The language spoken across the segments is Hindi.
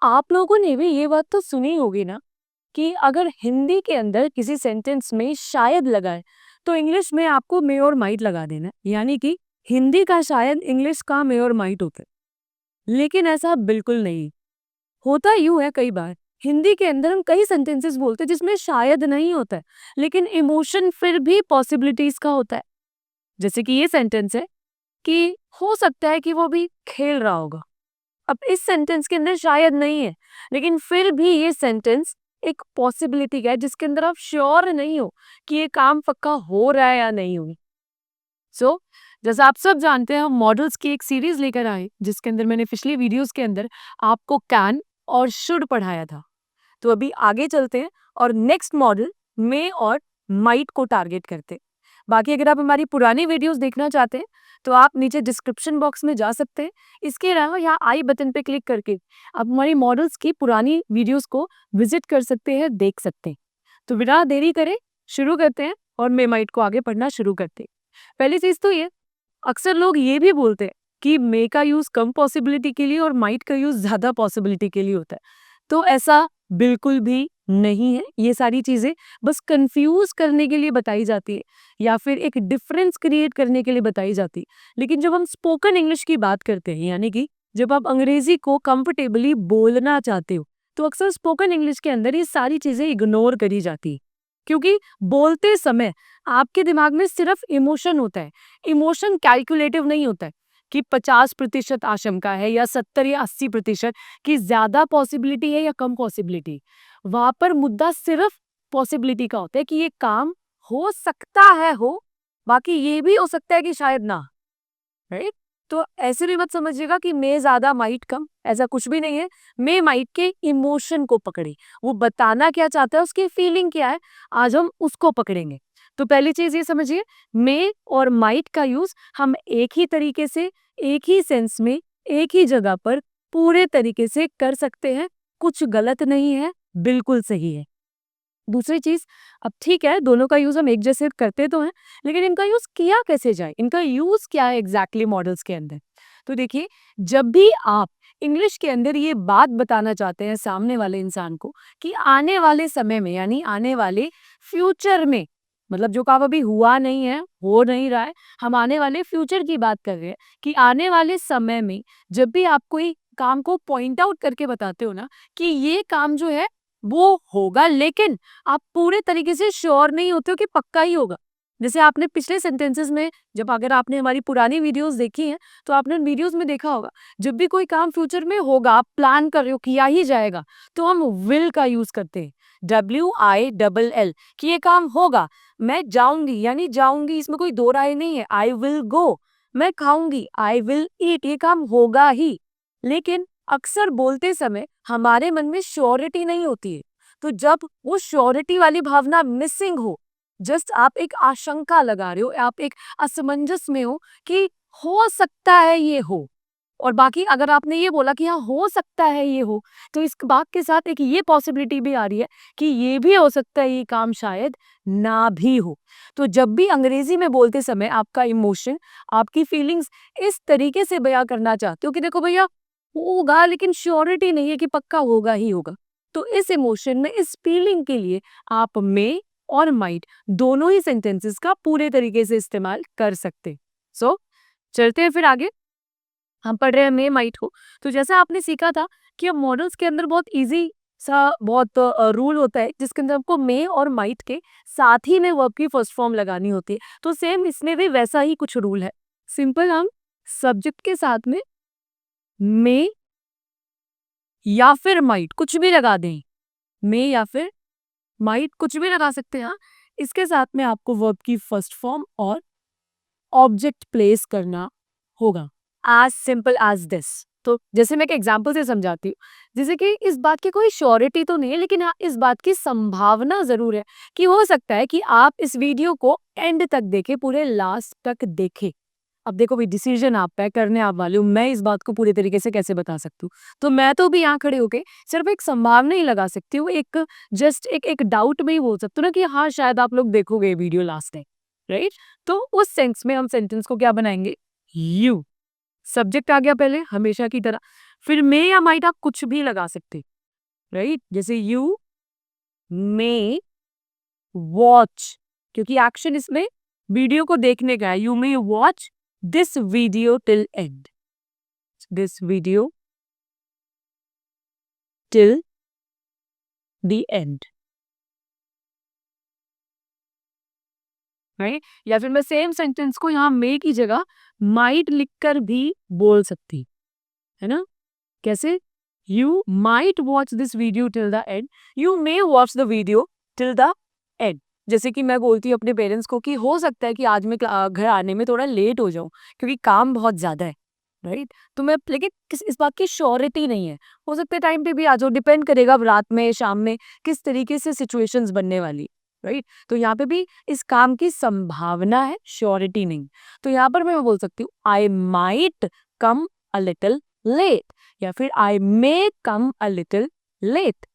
आप लोगों ने भी ये बात तो सुनी होगी ना कि अगर हिंदी के अंदर किसी सेंटेंस में शायद लगा है तो इंग्लिश में आपको मे और माइट लगा देना है। यानी कि हिंदी का शायद इंग्लिश का मे और माइट होता है, लेकिन ऐसा बिल्कुल नहीं होता। यूं है कई बार हिंदी के अंदर हम कई सेंटेंसेस बोलते हैं जिसमें शायद नहीं होता है, लेकिन इमोशन फिर भी पॉसिबिलिटीज का होता है। जैसे कि ये सेंटेंस है कि हो सकता है कि वो भी खेल रहा होगा। अब इस सेंटेंस के अंदर शायद नहीं है, लेकिन फिर भी ये सेंटेंस एक पॉसिबिलिटी का है जिसके अंदर आप श्योर नहीं हो कि ये काम पक्का हो रहा है या नहीं हुई। सो जैसा आप सब जानते हैं, हम मॉडल्स की एक सीरीज लेकर आए जिसके अंदर मैंने पिछली वीडियोस के अंदर आपको कैन और शुड पढ़ाया था। तो अभी आगे चलते हैं और नेक्स्ट मॉडल मे और माइट को टारगेट करते हैं। बाकी अगर आप हमारी पुरानी वीडियोस देखना चाहते हैं तो आप नीचे डिस्क्रिप्शन बॉक्स में जा सकते हैं। इसके अलावा यहाँ आई बटन पे क्लिक करके आप हमारी मॉडल्स की पुरानी वीडियोस को विजिट कर सकते हैं, देख सकते हैं। तो बिना देरी करे शुरू करते हैं और मे माइट को आगे पढ़ना शुरू करते हैं। पहली चीज तो ये, अक्सर लोग ये भी बोलते हैं कि मे का यूज कम पॉसिबिलिटी के लिए और माइट का यूज ज्यादा पॉसिबिलिटी के लिए होता है। तो ऐसा बिल्कुल भी नहीं है। ये सारी चीजें बस कंफ्यूज करने के लिए बताई जाती है या फिर एक डिफरेंस क्रिएट करने के लिए बताई जाती है। लेकिन जब हम स्पोकन इंग्लिश की बात करते हैं, यानी कि जब आप अंग्रेजी को कंफर्टेबली बोलना चाहते हो, तो अक्सर स्पोकन इंग्लिश के अंदर ये सारी चीजें इग्नोर करी जाती है। क्योंकि बोलते समय आपके दिमाग में सिर्फ इमोशन होता है। इमोशन कैलकुलेटिव नहीं होता है कि 50% आशंका है या 70 या 80% की ज्यादा पॉसिबिलिटी है या कम पॉसिबिलिटी। वहां पर मुद्दा सिर्फ पॉसिबिलिटी का होता है कि ये काम हो सकता है हो, बाकी ये भी हो सकता है कि शायद ना। राइट? तो ऐसे भी मत समझिएगा कि मे ज्यादा माइट कम, ऐसा कुछ भी नहीं है। मे माइट के इमोशन को पकड़े, वो बताना क्या चाहता है, उसकी फीलिंग क्या है, आज हम उसको पकड़ेंगे। तो पहली चीज ये समझिए, मे और माइट का यूज हम एक ही तरीके से, एक ही सेंस में, एक ही जगह पर पूरे तरीके से कर सकते हैं। कुछ गलत नहीं है, बिल्कुल सही है। दूसरी चीज, अब ठीक है दोनों का यूज हम एक जैसे करते तो हैं, लेकिन इनका यूज किया कैसे जाए, इनका यूज क्या है एग्जैक्टली मॉडल्स के अंदर। तो देखिए, जब भी आप इंग्लिश के अंदर ये बात बताना चाहते हैं सामने वाले इंसान को कि आने वाले समय में, यानी आने वाले फ्यूचर में, मतलब जो काम अभी हुआ नहीं है, हो नहीं रहा है, हम आने वाले फ्यूचर की बात कर रहे हैं कि आने वाले समय में जब भी आप कोई काम को पॉइंट आउट करके बताते हो ना कि ये काम जो है वो होगा, लेकिन आप पूरे तरीके से श्योर नहीं होते हो कि पक्का ही होगा। जैसे आपने पिछले सेंटेंसेस में, जब अगर आपने हमारी पुरानी वीडियोस देखी हैं तो आपने उन वीडियोस में देखा होगा, जब भी कोई काम फ्यूचर में होगा, आप प्लान कर रहे हो, किया ही जाएगा, तो हम विल का यूज करते हैं, WILL, कि ये काम होगा। मैं जाऊंगी यानी जाऊंगी, इसमें कोई दो राय नहीं है। आई विल गो, मैं खाऊंगी, आई विल ईट, ये काम होगा ही। लेकिन अक्सर बोलते समय हमारे मन में श्योरिटी नहीं होती है। तो जब वो श्योरिटी वाली भावना मिसिंग हो, जस्ट आप एक आशंका लगा रहे हो, आप एक असमंजस में हो सकता है ये हो, और बाकी अगर आपने ये बोला कि हाँ हो सकता है ये हो, तो इस बात के साथ एक ये पॉसिबिलिटी भी आ रही है कि ये भी हो सकता है ये काम शायद ना भी हो। तो जब भी अंग्रेजी में बोलते समय आपका इमोशन, आपकी फीलिंग्स इस तरीके से बयां करना चाहते हो कि देखो भैया होगा, लेकिन श्योरिटी नहीं है कि पक्का होगा ही होगा, तो इस इमोशन में, इस फीलिंग के लिए आप मे और माइट दोनों ही सेंटेंसेस का पूरे तरीके से इस्तेमाल कर सकते। सो चलते हैं फिर आगे, हम पढ़ रहे हैं मे माइट को। तो जैसा आपने सीखा था कि अब मॉडल्स के अंदर बहुत इजी सा बहुत रूल होता है जिसके अंदर आपको मे और माइट के साथ ही में वर्ब की फर्स्ट फॉर्म लगानी होती है। तो सेम इसमें भी वैसा ही कुछ रूल है। सिंपल, हम सब्जेक्ट के साथ में मे या फिर माइट कुछ भी लगा दें, मे या फिर माइट कुछ भी लगा सकते हैं। हाँ, इसके साथ में आपको वर्ब की फर्स्ट फॉर्म और ऑब्जेक्ट प्लेस करना होगा। As simple as this. तो जैसे मैं एक एग्जाम्पल से समझाती हूँ, जैसे कि इस बात की कोई श्योरिटी तो नहीं है, लेकिन हाँ इस बात की संभावना जरूर है कि हो सकता है कि आप इस वीडियो को एंड तक देखें, पूरे लास्ट तक देखें। अब देखो भाई, डिसीजन आप है, करने आप वाले हो, मैं इस बात को पूरी तरीके से कैसे बता सकती हूँ। तो मैं तो भी यहाँ खड़े होके सिर्फ एक संभावना ही लगा सकती हूँ, एक जस्ट एक डाउट में ही बोल सकती हूँ ना कि हाँ शायद आप लोग देखोगे ये वीडियो लास्ट तक। राइट? तो उस सेंस में हम सेंटेंस को क्या बनाएंगे, यू। सब्जेक्ट आ गया पहले, हमेशा की तरह। फिर मे या माइट आप कुछ भी लगा सकते, राइट? जैसे यू मे वॉच, क्योंकि एक्शन इसमें वीडियो को देखने का है। You may watch this video till and, this video till the end, right? या फिर मैं सेम सेंटेंस को यहाँ मे की जगह माइट लिखकर भी बोल सकती, है ना? कैसे? You might watch this video till the end, you may watch the video till the end. जैसे कि मैं बोलती हूँ अपने पेरेंट्स को कि हो सकता है कि आज मैं घर आने में थोड़ा लेट हो जाऊं क्योंकि काम बहुत ज्यादा है, राइट? तो मैं, लेकिन इस बात की श्योरिटी नहीं है, हो सकता है टाइम पे भी आ जाओ, डिपेंड करेगा अब रात में शाम में किस तरीके से सिचुएशंस बनने वाली, राइट? तो यहाँ पे भी इस काम की संभावना है, श्योरिटी नहीं। तो यहाँ पर मैं बोल सकती हूँ I might come a little late, या फिर आई मे कम अ लिटिल लेट।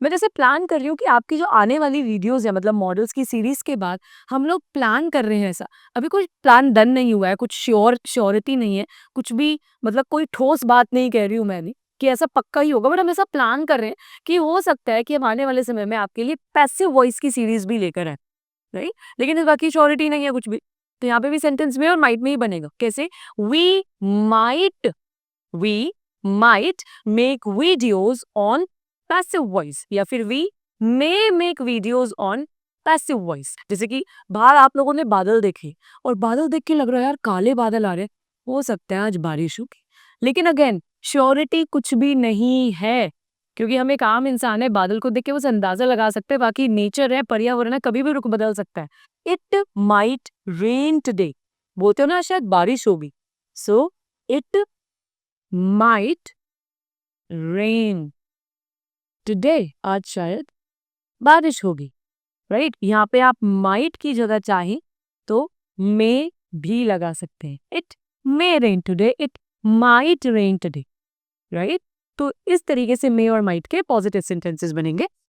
मैं जैसे प्लान कर रही हूँ कि आपकी जो आने वाली वीडियोस है, मतलब मॉडल्स की सीरीज के बाद हम लोग प्लान कर रहे हैं ऐसा, अभी कोई प्लान डन नहीं हुआ है, कुछ श्योरिटी नहीं है, कुछ भी, मतलब कोई ठोस बात नहीं कह रही हूँ मैं भी कि ऐसा पक्का ही होगा, बट हम ऐसा प्लान कर रहे हैं कि हो सकता है कि हम आने वाले समय में आपके लिए पैसिव वॉइस की सीरीज भी लेकर आए, राइट? लेकिन इस बात की श्योरिटी नहीं है कुछ भी। तो यहाँ पे भी सेंटेंस में और माइट में ही बनेगा। कैसे? We might make videos on passive voice, या फिर we may make videos on passive voice. जैसे कि बाहर आप लोगों ने बादल देखे और बादल देख के लग रहा है यार काले बादल आ रहे हैं, हो सकता है आज बारिश होगी, लेकिन अगेन श्योरिटी कुछ भी नहीं है, क्योंकि हम एक आम इंसान है, बादल को देख के बस अंदाजा लगा सकते हैं, बाकी नेचर है, पर्यावरण है, कभी भी रुख बदल सकता है। इट माइट रेन टुडे, बोलते हो ना शायद बारिश होगी, so it might rain today, आज शायद बारिश होगी, राइट? यहाँ पे आप माइट की जगह चाहें तो मे भी लगा सकते हैं, it may rain today, it might rain today, right? तो इस तरीके से मे और माइट के पॉजिटिव सेंटेंसेस बनेंगे।